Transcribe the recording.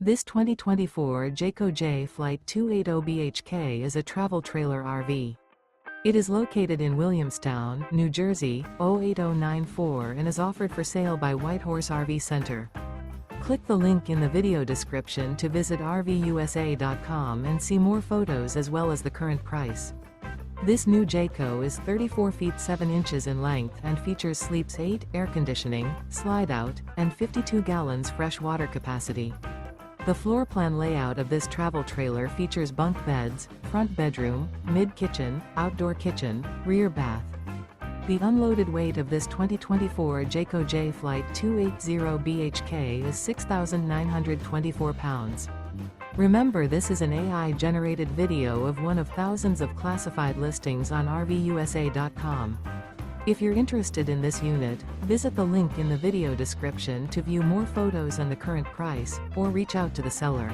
This 2024 Jayco Jay Flight 280 is a travel trailer RV. It is located in Williamstown, New Jersey, 08094 and is offered for sale by Whitehorse RV Center. Click the link in the video description to visit RVUSA.com and see more photos as well as the current price. This new Jayco is 34 feet 7 inches in length and features sleeps 8, air conditioning, slide-out, and 52 gallons fresh water capacity. The floor plan layout of this travel trailer features bunk beds, front bedroom, mid-kitchen, outdoor kitchen, rear bath. The unloaded weight of this 2024 Jayco Jay Flight 280 BHK is 6,924 pounds. Remember, this is an AI-generated video of one of thousands of classified listings on RVUSA.com. If you're interested in this unit, visit the link in the video description to view more photos and the current price, or reach out to the seller.